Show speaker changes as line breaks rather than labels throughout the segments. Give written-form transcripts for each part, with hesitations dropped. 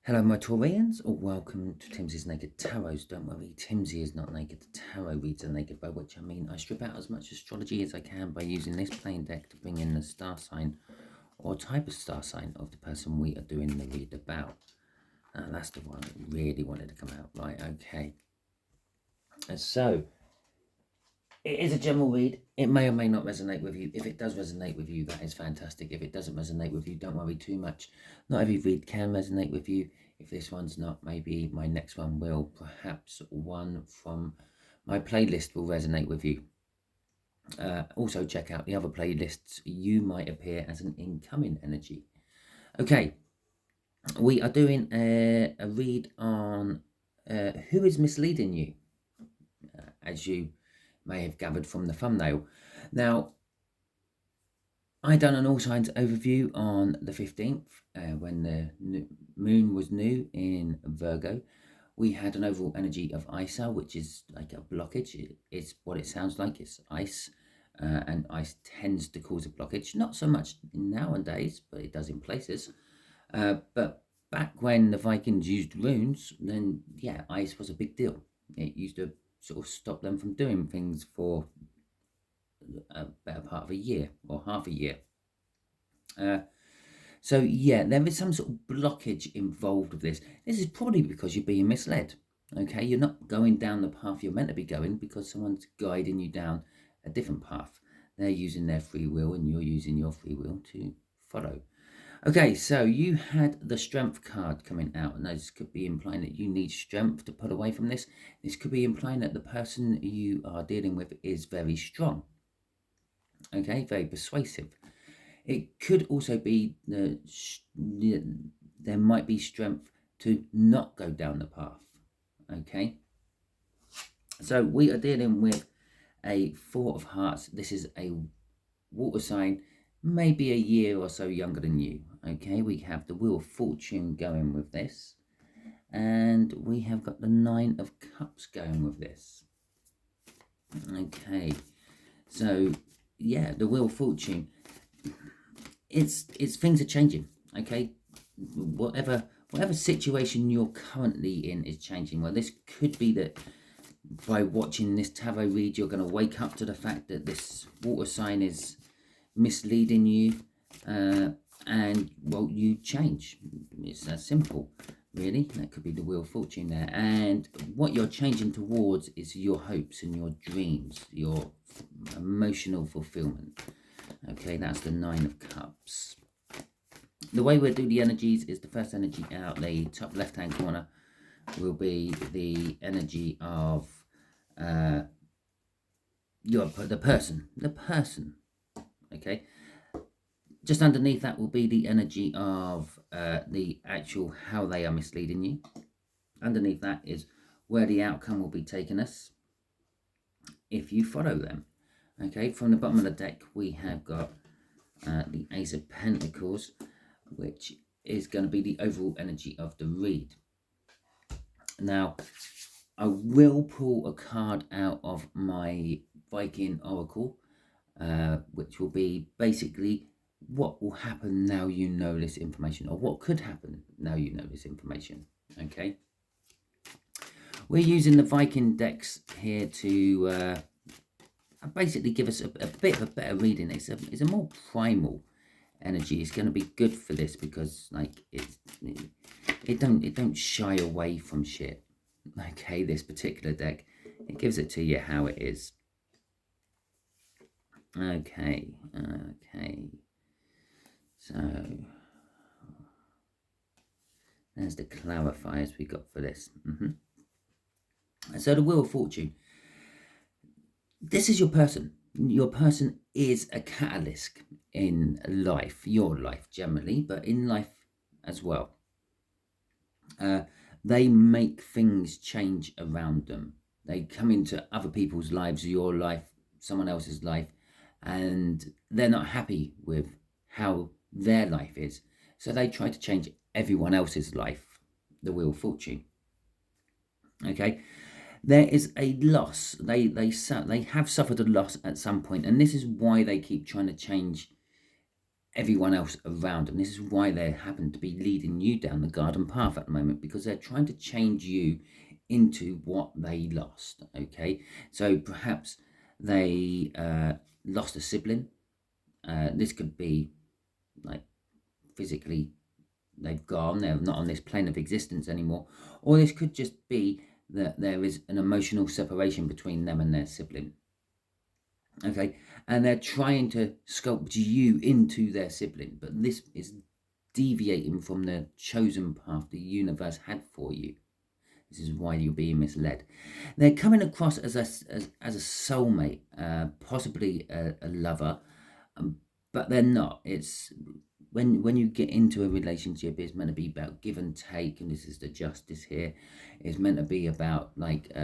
Hello, my Taurians. Welcome to Timsy's Naked Tarot. Don't worry, Timsy is not naked. The tarot reads are naked, by which I mean I strip out as much astrology as I can by using this plain deck to bring in the star sign or type of star sign of the person we are doing the read about. That's the one that really wanted to come out. Right, okay. So, it is a general read. It may or may not resonate with you. If it does resonate with you, that is fantastic. If it doesn't resonate with you, don't worry too much. Not every read can resonate with you. If this one's not, maybe my next one will. Perhaps one from my playlist will resonate with you. Also, check out the other playlists. You might appear as an incoming energy. Okay, we are doing a read on who is misleading you, as you may have gathered from the thumbnail. Now, I done an all signs overview on the 15th when the moon was new in Virgo. We had an overall energy of Isa, which is like a blockage. It's what it sounds like. It's ice, and ice tends to cause a blockage. Not so much nowadays, but it does in places. But back when the Vikings used runes, then yeah, ice was a big deal. It used to sort of stop them from doing things for a better part of a year or half a year. So yeah, there is some sort of blockage involved with this. This is probably because you're being misled. Okay, you're not going down the path you're meant to be going because someone's guiding you down a different path. They're using their free will and you're using your free will to follow. Okay, so you had the strength card coming out, and this could be implying that you need strength to pull away from this. This could be implying that the person you are dealing with is very strong. Okay, very persuasive. It could also be there might be strength to not go down the path. Okay, so we are dealing with a Four of Hearts. This is a water sign, maybe a year or so younger than you. Okay, we have the Wheel of Fortune going with this, and we have got the Nine of Cups going with this. Okay, so yeah, the Wheel of Fortune. It's things are changing. Okay, whatever situation you're currently in is changing. Well, this could be that by watching this tarot read, you're going to wake up to the fact that this water sign is misleading you, and well, you change. It's that simple, really. That could be the Wheel of Fortune there. And what you're changing towards is your hopes and your dreams, your emotional fulfillment. Okay, that's the Nine of Cups. The way we'll do the energies is the first energy out, the top left-hand corner, will be the energy of the person. Okay, just underneath that will be the energy of the actual how they are misleading you. Underneath that is where the outcome will be taking us if you follow them. Okay, from the bottom of the deck we have got the Ace of Pentacles, which is going to be the overall energy of the read. Now, I will pull a card out of my Viking Oracle, which will be basically what will happen now you know this information, or what could happen now you know this information. Okay, we're using the Viking decks here to basically give us a bit of a better reading. It's a more primal energy. It's going to be good for this because like it don't shy away from shit. Okay, this particular deck, it gives it to you how it is. Okay, so there's the clarifiers we got for this. So the Wheel of Fortune, this is your person. Your person is a catalyst in life, your life generally, but in life as well. They make things change around them. They come into other people's lives, your life, someone else's life, and they're not happy with how their life is. So they try to change everyone else's life, the Wheel of Fortune. Okay, there is a loss. They have suffered a loss at some point, and this is why they keep trying to change everyone else around them. This is why they happen to be leading you down the garden path at the moment, because they're trying to change you into what they lost. Okay, so perhaps they lost a sibling. This could be like physically they've gone, they're not on this plane of existence anymore, or this could just be that there is an emotional separation between them and their sibling. Okay, and they're trying to sculpt you into their sibling, but this is deviating from the chosen path the universe had for you. This is why you're being misled. They're coming across as a soulmate, possibly a lover, but they're not. It's when you get into a relationship, it's meant to be about give and take, and this is the justice here. It's meant to be about like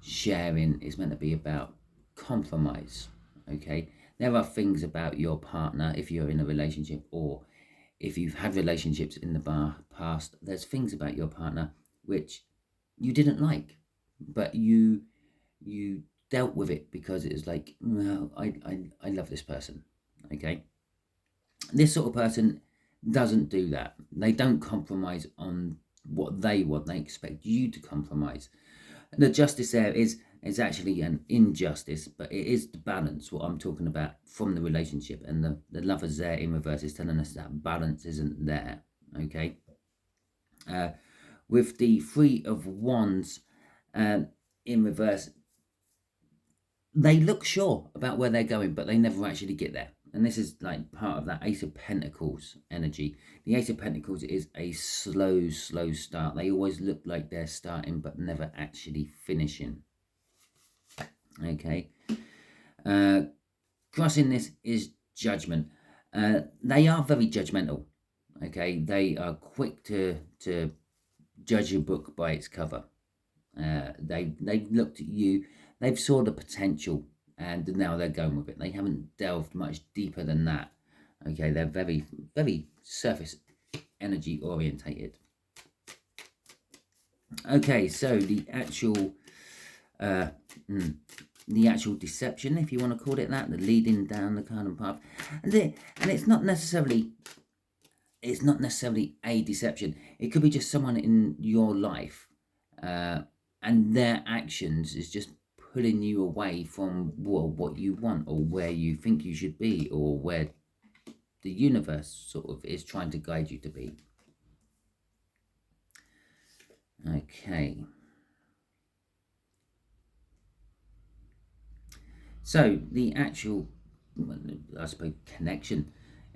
sharing. It's meant to be about compromise. Okay, there are things about your partner, if you're in a relationship or if you've had relationships in the past, there's things about your partner which you didn't like, but you dealt with it because it was like, no, I love this person. Okay, this sort of person doesn't do that. They don't compromise on what they want. They expect you to compromise. The justice there is actually an injustice, but it is the balance, what I'm talking about from the relationship. And the lovers there in reverse is telling us that balance isn't there. Okay. With the Three of Wands in reverse, they look sure about where they're going, but they never actually get there. And this is like part of that Ace of Pentacles energy. The Ace of Pentacles is a slow start. They always look like they're starting, but never actually finishing. Okay. Crossing this is Judgment. They are very judgmental. Okay. They are quick to judge a book by its cover. They've looked at you, they've saw the potential, and now they're going with it. They haven't delved much deeper than that. Okay, they're very, very surface energy orientated. Okay, so the actual deception, if you want to call it that, the leading down the garden path, and it's not necessarily a deception. It could be just someone in your life, and their actions is just pulling you away from what you want, or where you think you should be, or where the universe sort of is trying to guide you to be. Okay. So the actual, I suppose, connection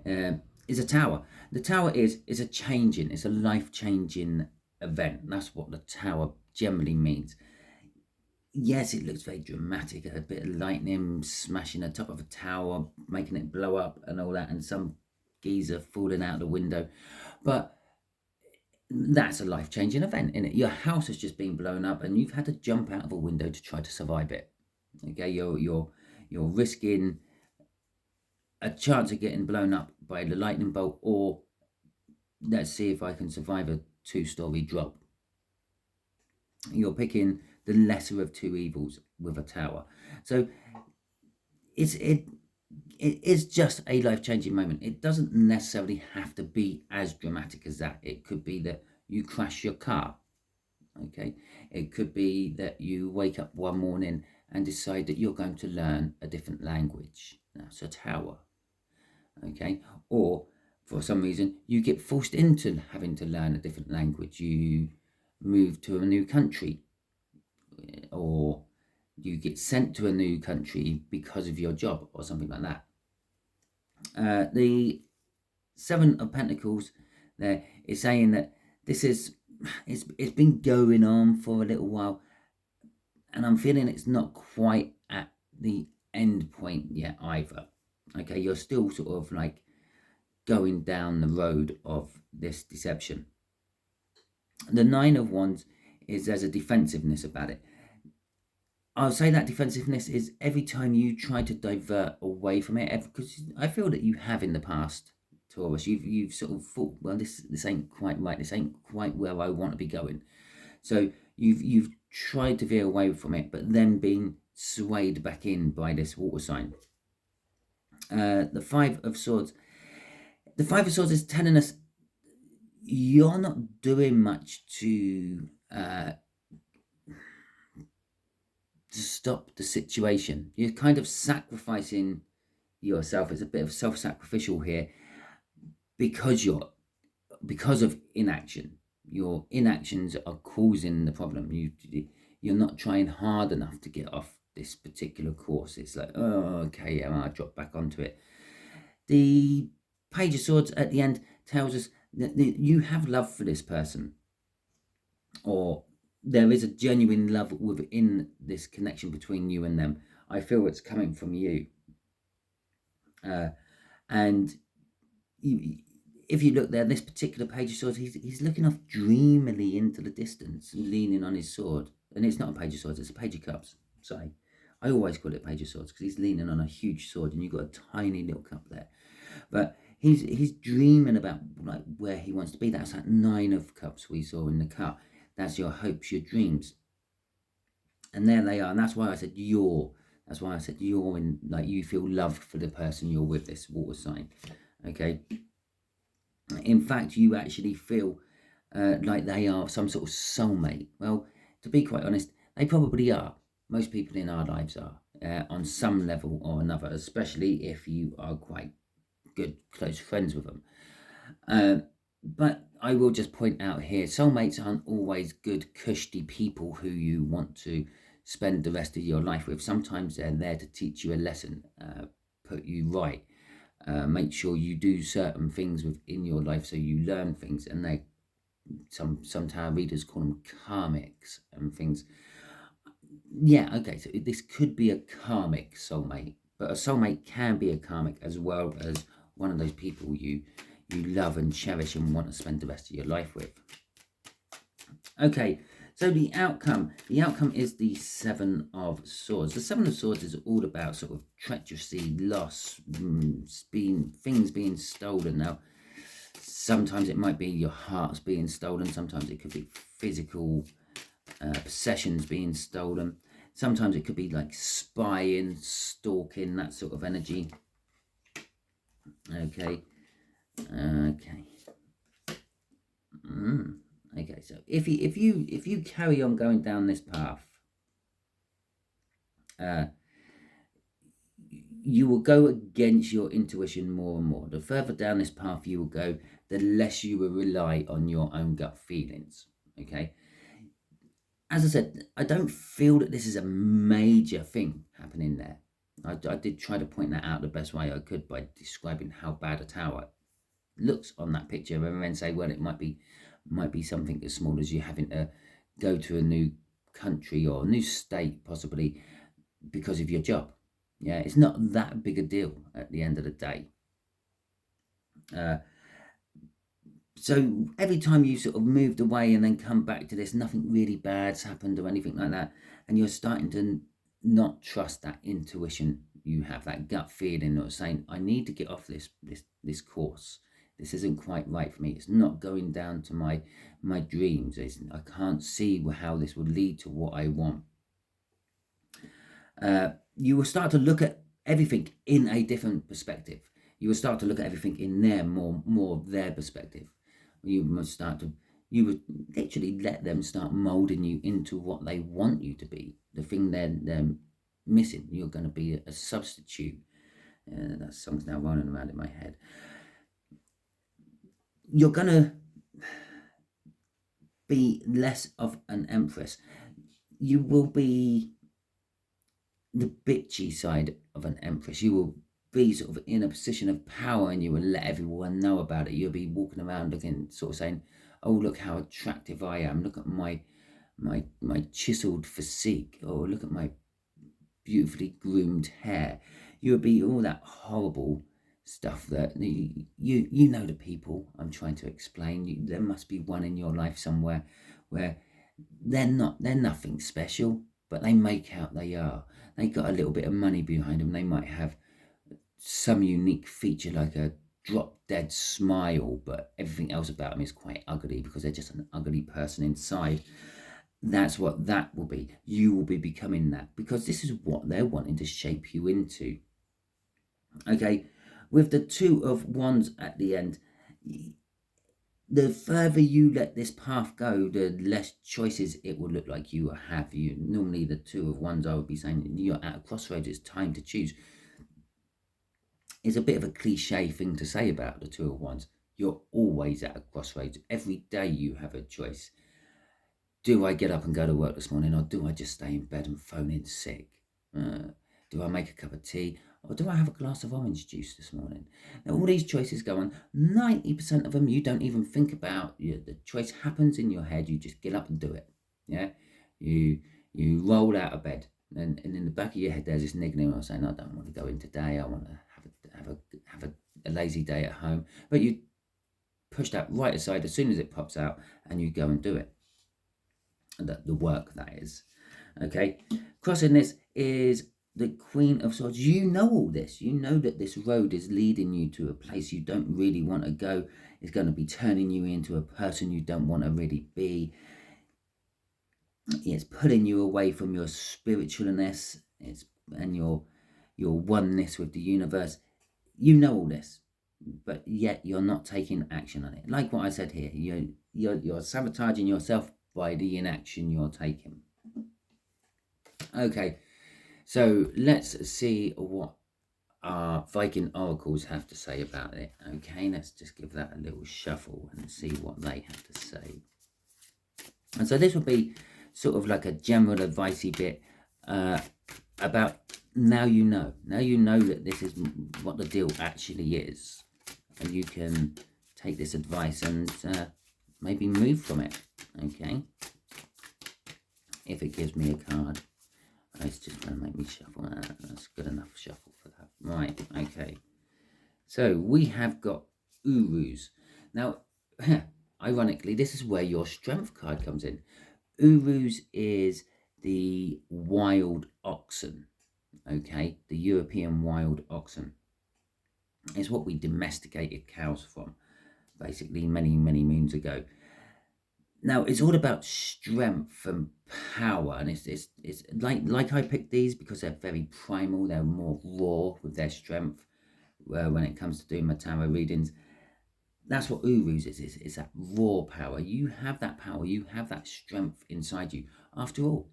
is a tower. The tower is a changing, it's a life-changing event. That's what the tower generally means. Yes, it looks very dramatic, a bit of lightning smashing the top of a tower, making it blow up and all that, and some geezer falling out the window. But that's a life-changing event, isn't it? Your house has just been blown up and you've had to jump out of a window to try to survive it. Okay, you're risking a chance of getting blown up by the lightning bolt, or let's see if I can survive a 2-story drop. You're picking the lesser of two evils with a tower. So it is just a life-changing moment. It doesn't necessarily have to be as dramatic as that. It could be that you crash your car. Okay, it could be that you wake up one morning and decide that you're going to learn a different language. That's a tower. Okay, or for some reason you get forced into having to learn a different language. You move to a new country, or you get sent to a new country because of your job or something like that. The Seven of Pentacles there is saying that this is it's been going on for a little while, and I'm feeling it's not quite at the end point yet either. Okay, you're still sort of like going down the road of this deception. The Nine of Wands is there's a defensiveness about it. I'll say that defensiveness is every time you try to divert away from it, because I feel that you have in the past, Taurus, you've sort of thought, well, this ain't quite right, this ain't quite where I want to be going. So you've tried to veer away from it, but then being swayed back in by this water sign. The Five of Swords, The Five of Swords is telling us you're not doing much to stop the situation. You're kind of sacrificing yourself. It's a bit of self-sacrificial here because of inaction. Your inactions are causing the problem. You're not trying hard enough to get off this particular course. It's like, oh, okay, yeah, I'll drop back onto it. The Page of Swords at the end tells us that you have love for this person, or there is a genuine love within this connection between you and them. I feel it's coming from you. And if you look there, this particular Page of Swords, he's looking off dreamily into the distance, leaning on his sword. And it's not a Page of Swords, it's a Page of Cups. Sorry. I always call it Page of Swords because he's leaning on a huge sword and you've got a tiny little cup there. But he's dreaming about like where he wants to be. That's that Nine of Cups we saw in the cup. That's your hopes, your dreams. And there they are. And that's why I said you're. That's why I said you're in, like, you feel love for the person you're with, this water sign. Okay. In fact, you actually feel like they are some sort of soulmate. Well, to be quite honest, they probably are. Most people in our lives are on some level or another, especially if you are quite good, close friends with them. But I will just point out here, soulmates aren't always good, cushy people who you want to spend the rest of your life with. Sometimes they're there to teach you a lesson, put you right, make sure you do certain things within your life so you learn things. And they, some tarot readers call them karmics and things. Yeah, okay, so this could be a karmic soulmate, but a soulmate can be a karmic as well as one of those people you love and cherish and want to spend the rest of your life with. Okay, so the outcome is the Seven of Swords. The Seven of Swords is all about sort of treachery, loss, things being stolen. Now, sometimes it might be your heart's being stolen. Sometimes it could be physical possessions being stolen. Sometimes it could be like spying, stalking, that sort of energy. Okay. Okay, so if you carry on going down this path, you will go against your intuition more and more. The further down this path you will go, the less you will rely on your own gut feelings. Okay. As I said, I don't feel that this is a major thing happening there. I did try to point that out the best way I could by describing how bad a tower looks on that picture, and then say, well, it might be something as small as you having to go to a new country or a new state, possibly because of your job. Yeah, it's not that big a deal at the end of the day. So every time you sort of moved away and then come back to this, nothing really bad's happened or anything like that, and you're starting to not trust that intuition you have, that gut feeling of saying, I need to get off this course. This isn't quite right for me. It's not going down to my dreams. I can't see how this would lead to what I want. You will start to look at everything in a different perspective. You will start to look at everything in their more their perspective. You would literally let them start molding you into what they want you to be. The thing they're missing, you're going to be a substitute. That song's now running around in my head. You're going to be less of an empress. You will be the bitchy side of an empress. You will be sort of in a position of power and you will let everyone know about it. You'll be walking around looking, sort of saying, oh, look how attractive I am. Look at my chiseled physique. Or look at my beautifully groomed hair. You'll be all that horrible stuff that you know the people I'm trying to explain. There must be one in your life somewhere where they're nothing special, but they make out they are. They got a little bit of money behind them. They might have some unique feature like a drop dead smile, but everything else about them is quite ugly because they're just an ugly person inside. That's what that will be. You will be becoming that because this is what they're wanting to shape you into. Okay, With the Two of Wands at the end, the further you let this path go, the less choices it will look like you have. You normally, the Two of Wands, I would be saying you're at a crossroads, it's time to choose. It's a bit of a cliche thing to say about the Two of Wands. You're always at a crossroads. Every day you have a choice. Do I get up and go to work this morning, or do I just stay in bed and phone in sick? Do I make a cup of tea, or do I have a glass of orange juice this morning? Now, all these choices go on. 90% of them you don't even think about. The choice happens in your head. You just get up and do it. Yeah, you roll out of bed, and in the back of your head there's this niggling or saying, I don't want to go in today. I want to have a lazy day at home. But you push that right aside as soon as it pops out, and you go and do it. The work, that is. Okay, crossing this is the Queen of Swords. You know all this. You know that this road is leading you to a place you don't really want to go. It's going to be turning you into a person you don't want to really be. It's pulling you away from your spiritualness and your oneness with the universe. You know all this, but yet you're not taking action on it. Like what I said here, you're sabotaging yourself by the inaction you're taking. Okay, so let's see what our Viking oracles have to say about it. Okay, let's just give that a little shuffle and see what they have to say. And so this will be sort of like a general advicey bit about now you know that this is what the deal actually is, and you can take this advice and maybe move from it. Okay, if it gives me a card. It's just going to make me shuffle. That's good enough shuffle for that. Right, okay. So we have got Urus. Now, ironically, this is where your strength card comes in. Urus is the wild oxen, okay? The European wild oxen. It's what we domesticated cows from, basically, many, many moons ago. Now, it's all about strength and power, and it's like I picked these because they're very primal. They're more raw with their strength when it comes to doing my tarot readings. That's what Urus is. It's that raw power. You have that power. You have that strength inside you. After all,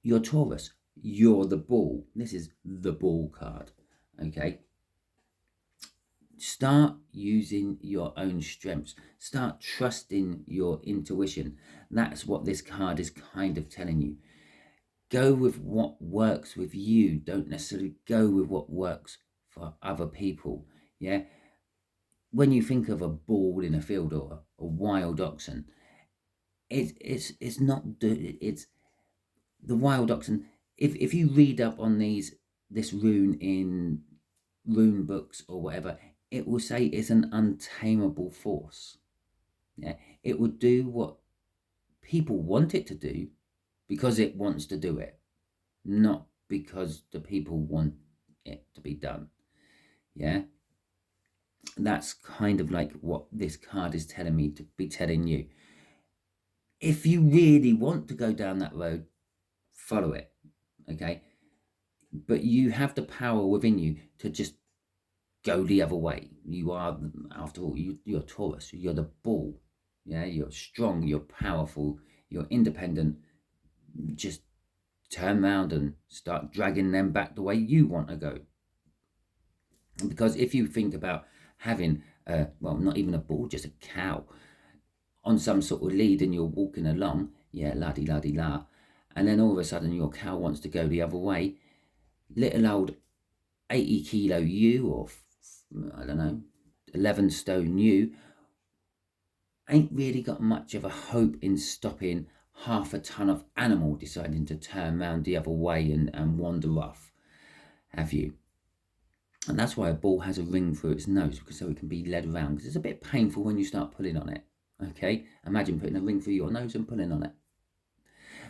you're Taurus. You're the bull. This is the bull card, okay? Start using your own strengths. Start trusting your intuition. That's what this card is kind of telling you. Go with what works with you. Don't necessarily go with what works for other people. Yeah. When you think of a bull in a field or a wild oxen, it's the wild oxen. If you read up on this rune in rune books or whatever, it will say it's an untamable force. Yeah, it will do what people want it to do because it wants to do it, not because the people want it to be done. Yeah, that's kind of like what this card is telling me to be telling you. If you really want to go down that road, follow it, okay? But you have the power within you to just go the other way. You are, after all, you're Taurus. You're the bull. Yeah, you're strong. You're powerful. You're independent. Just turn around and start dragging them back the way you want to go. Because if you think about having, well, not even a bull, just a cow on some sort of lead, and you're walking along, yeah, la-di-la-di-la, and then all of a sudden your cow wants to go the other way, little old 80 kilo you, or I don't know, 11 stone you, ain't really got much of a hope in stopping half a ton of animal deciding to turn round the other way and wander off, have you? And that's why a bull has a ring through its nose, because so it can be led around, because it's a bit painful when you start pulling on it. Okay, imagine putting a ring through your nose and pulling on it.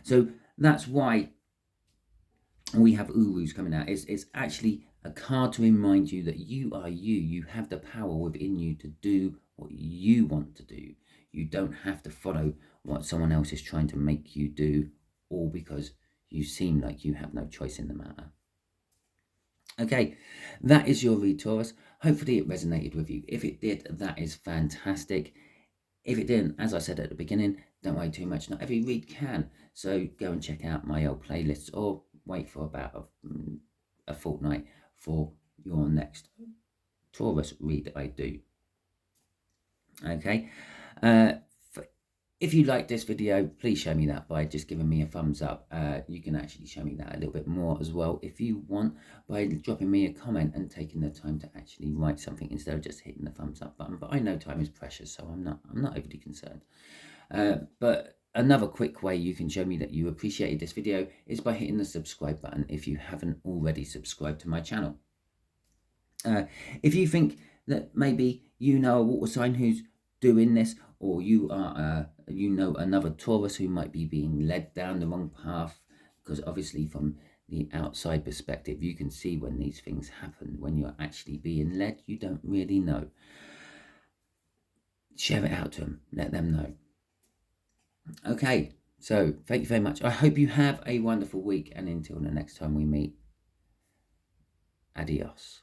So that's why we have Urus coming out. It's actually a card to remind you that you are you. You have the power within you to do what you want to do. You don't have to follow what someone else is trying to make you do, all because you seem like you have no choice in the matter. Okay, that is your read, Taurus. Hopefully it resonated with you. If it did, that is fantastic. If it didn't, as I said at the beginning, don't worry too much. Not every read can. So go and check out my old playlists or wait for about a fortnight for your next Taurus read I do. Okay. If you like this video, please show me that by just giving me a thumbs up. You can actually show me that a little bit more as well if you want by dropping me a comment and taking the time to actually write something instead of just hitting the thumbs up button. But I know time is precious, so I'm not overly concerned. But another quick way you can show me that you appreciated this video is by hitting the subscribe button if you haven't already subscribed to my channel. If you think that maybe you know a water sign who's doing this, or you are another Taurus who might be being led down the wrong path, because obviously from the outside perspective you can see when these things happen. When you're actually being led, you don't really know. Share it out to them, let them know. Okay, so thank you very much. I hope you have a wonderful week, and until the next time we meet, adios.